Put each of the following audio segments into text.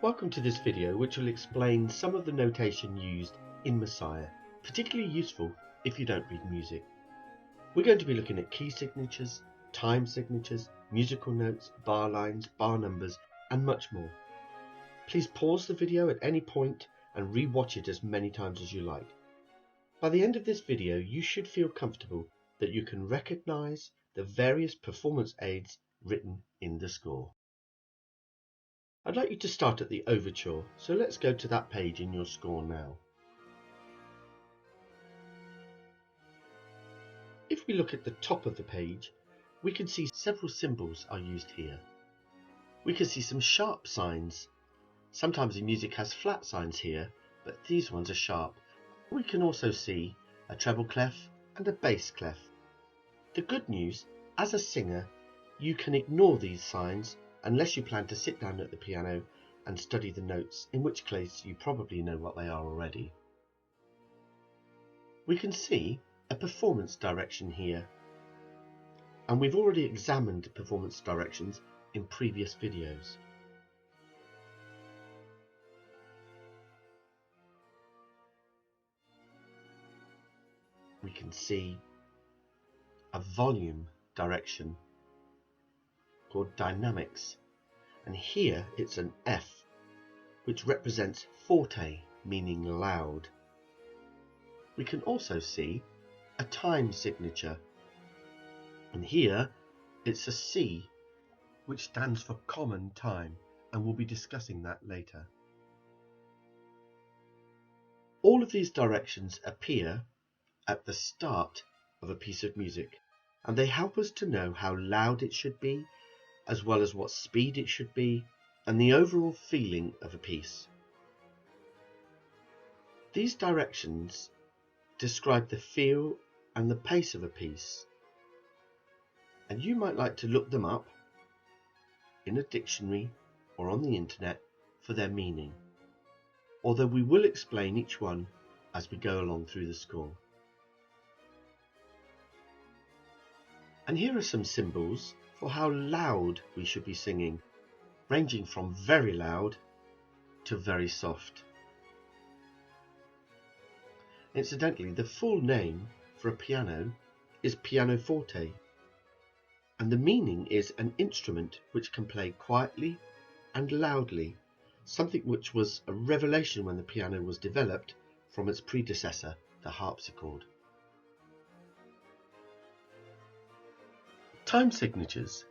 Welcome to this video, which will explain some of the notation used in Messiah, particularly useful if you don't read music. We're going to be looking at key signatures, time signatures, musical notes, bar lines, bar numbers, and much more. Please pause the video at any point and re-watch it as many times as you like. By the end of this video, you should feel comfortable that you can recognize the various performance aids written in the score. I'd like you to start at the overture, so let's go to that page in your score now. If we look at the top of the page, we can see several symbols are used here. We can see some sharp signs. Sometimes the music has flat signs here, but these ones are sharp. We can also see a treble clef and a bass clef. The good news, as a singer, you can ignore these signs unless you plan to sit down at the piano and study the notes, in which case you probably know what they are already. We can see a performance direction here, and we've already examined performance directions in previous videos. We can see a volume direction called dynamics, and here it's an F, which represents forte, meaning loud. We can also see a time signature, and here it's a C, which stands for common time, and we'll be discussing that later. All of these directions appear at the start of a piece of music, and they help us to know how loud it should be, as well as what speed it should be, and the overall feeling of a piece. These directions describe the feel and the pace of a piece, and you might like to look them up in a dictionary or on the internet for their meaning, although we will explain each one as we go along through the score. And here are some symbols for how loud we should be singing, ranging from very loud to very soft. Incidentally, the full name for a piano is pianoforte, and the meaning is an instrument which can play quietly and loudly, something which was a revelation when the piano was developed from its predecessor, the harpsichord. Time signatures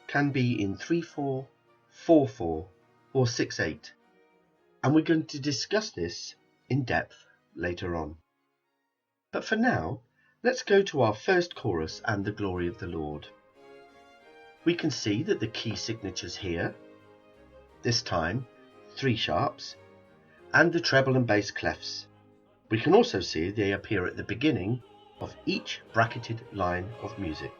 can be in 3/4, 4/4 or 6/8, and we're going to discuss this in depth later on. But for now, let's go to our first chorus and the glory of the Lord. We can see that the key signatures here, this time 3 sharps, and the treble and bass clefs. We can also see they appear at the beginning of each bracketed line of music.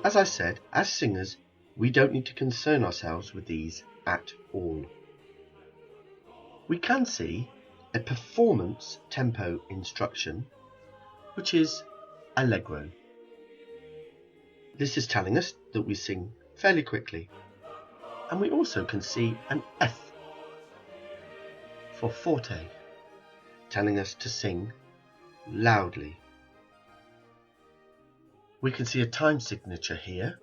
As I said, as singers, we don't need to concern ourselves with these at all. We can see a performance tempo instruction, which is allegro. This is telling us that we sing fairly quickly. And we also can see an F for forte, telling us to sing loudly. We can see a time signature here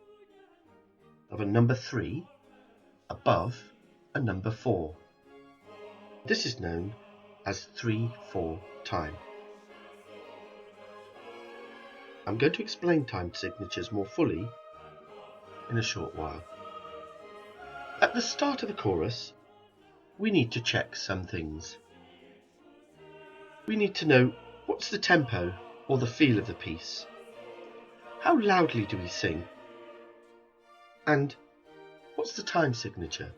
of a number 3 above a number 4. This is known as 3/4 time. I'm going to explain time signatures more fully in a short while. At the start of the chorus, we need to check some things. We need to know what's the tempo or the feel of the piece. How loudly do we sing? And what's the time signature?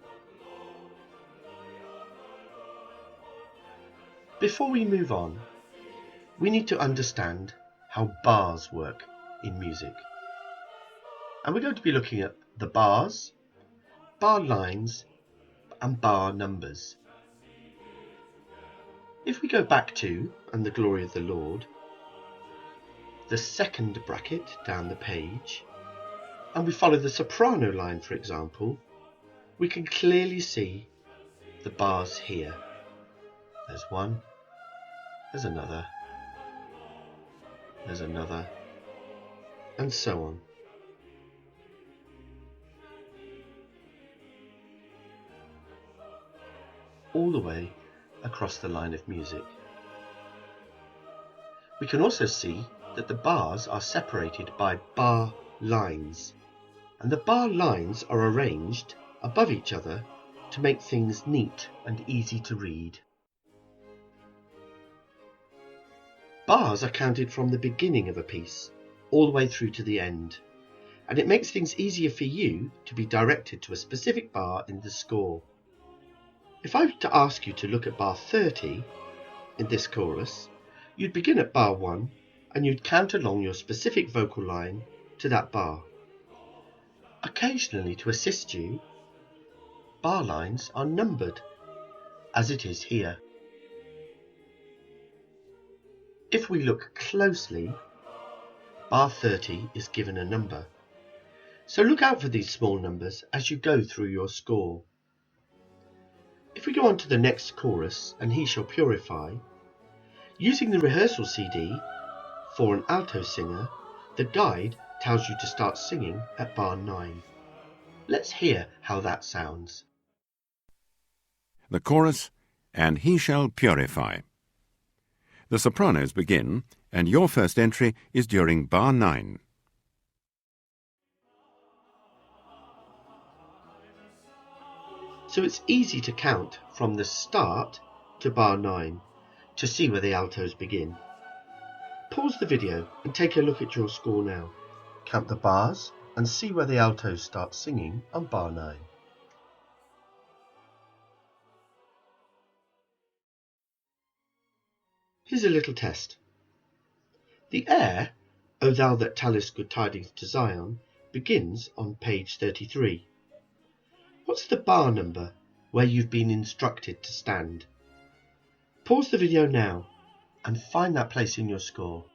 Before we move on, we need to understand how bars work in music. And we're going to be looking at the bars, bar lines, and bar numbers. If we go back to "And the Glory of the Lord," the second bracket down the page, and we follow the soprano line, for example, we can clearly see the bars here. There's one, there's another, there's another, and so on. All the way across the line of music. We can also see that the bars are separated by bar lines, and the bar lines are arranged above each other to make things neat and easy to read. Bars are counted from the beginning of a piece all the way through to the end, and it makes things easier for you to be directed to a specific bar in the score. If I were to ask you to look at bar 30 in this chorus, you'd begin at bar 1 and you'd count along your specific vocal line to that bar. Occasionally, to assist you, bar lines are numbered, as it is here. If we look closely, bar 30 is given a number. So look out for these small numbers as you go through your score. If we go on to the next chorus, and he shall purify, using the rehearsal CD for an alto singer, the guide tells you to start singing at bar 9. Let's hear how that sounds. The chorus, and he shall purify. The sopranos begin, and your first entry is during bar 9. So it's easy to count from the start to bar 9 to see where the altos begin. Pause the video and take a look at your score now. Count the bars and see where the altos start singing on bar 9. Here's a little test. The air, O thou that tellest good tidings to Zion, begins on page 33. What's the bar number where you've been instructed to stand? Pause the video now and find that place in your score.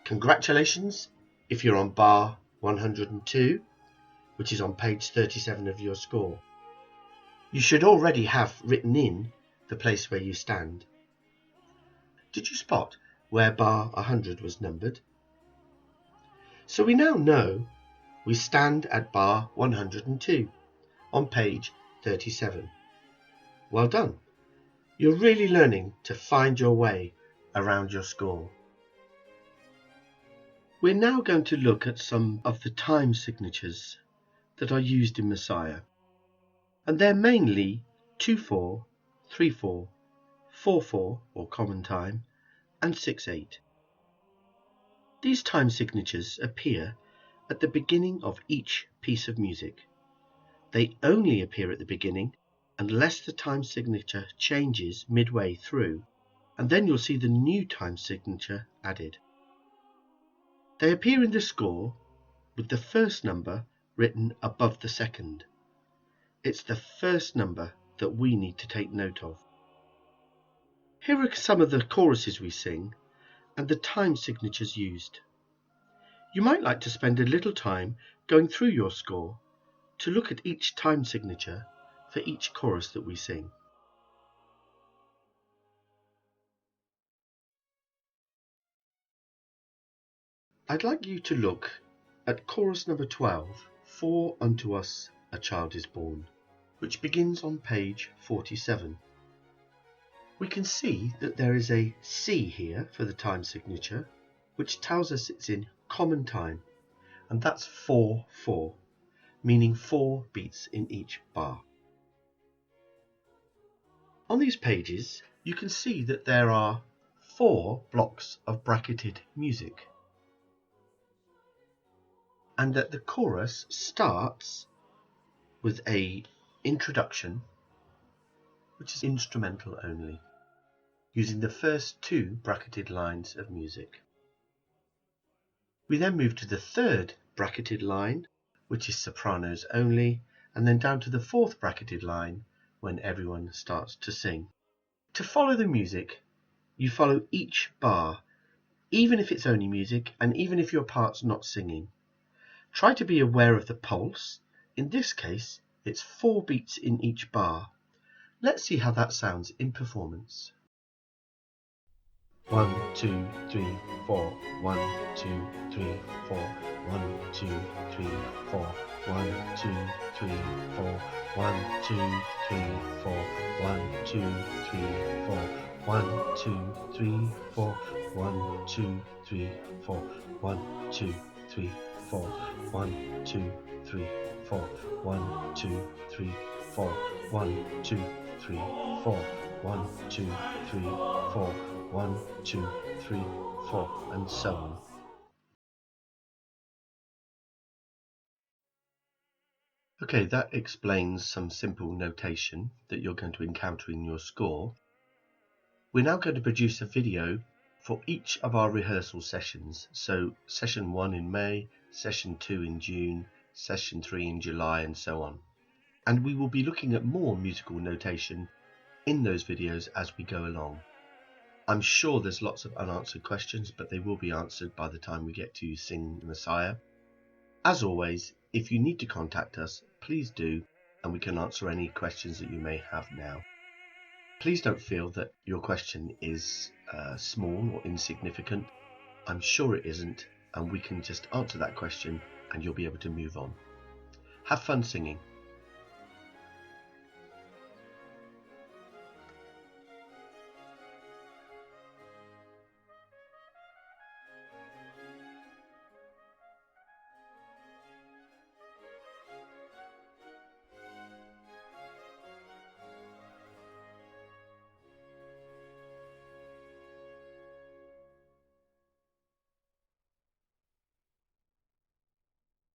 Congratulations if you're on bar 102, which is on page 37 of your score. You should already have written in the place where you stand. Did you spot where bar 100 was numbered? So we now know we stand at bar 102 on page 37. Well done. You're really learning to find your way around your score. We're now going to look at some of the time signatures that are used in Messiah. And they're mainly 2/4, 3/4, 4/4 or common time, and 6/8. These time signatures appear at the beginning of each piece of music. They only appear at the beginning unless the time signature changes midway through, and then you'll see the new time signature added. They appear in the score with the first number written above the second. It's the first number that we need to take note of. Here are some of the choruses we sing and the time signatures used. You might like to spend a little time going through your score to look at each time signature for each chorus that we sing. I'd like you to look at chorus number 12, For unto us a child is born, which begins on page 47. We can see that there is a C here for the time signature, which tells us it's in common time, and that's 4/4, meaning 4 beats in each bar. On these pages, you can see that there are 4 blocks of bracketed music, and that the chorus starts with an introduction, which is instrumental only, using the first 2 bracketed lines of music. We then move to the 3rd bracketed line, which is sopranos only, and then down to the 4th bracketed line when everyone starts to sing. To follow the music, You follow each bar, even if it's only music and even if your part's not singing. Try to be aware of the pulse. In this case, it's 4 beats in each bar. Let's see how that sounds in performance. 1, 2, 3, 4. 1, 2, 3, 4. 1, 2, 3, 4. 1, 2, 3, 4. 1, 2, 3, 4. 1, 2, 3, 4. 1, 2, 3, 4. 1, 2, 3, 4. 1, 2, 3, 4. 1, 2, 3, 4. 1, 2, 3, 4. 1, 2, 3, 4. 1, 2, 3, 4. 1, 2, 3, 4, and so on. Okay, that explains some simple notation that you're going to encounter in your score. We're now going to produce a video for each of our rehearsal sessions. So session 1 in May, session 2 in June, session 3 in July, and so on. And we will be looking at more musical notation in those videos as we go along. I'm sure there's lots of unanswered questions, but they will be answered by the time we get to Sing Messiah. As always, if you need to contact us, please do, and we can answer any questions that you may have now. Please don't feel that your question is small or insignificant. I'm sure it isn't, and we can just answer that question and you'll be able to move on. Have fun singing.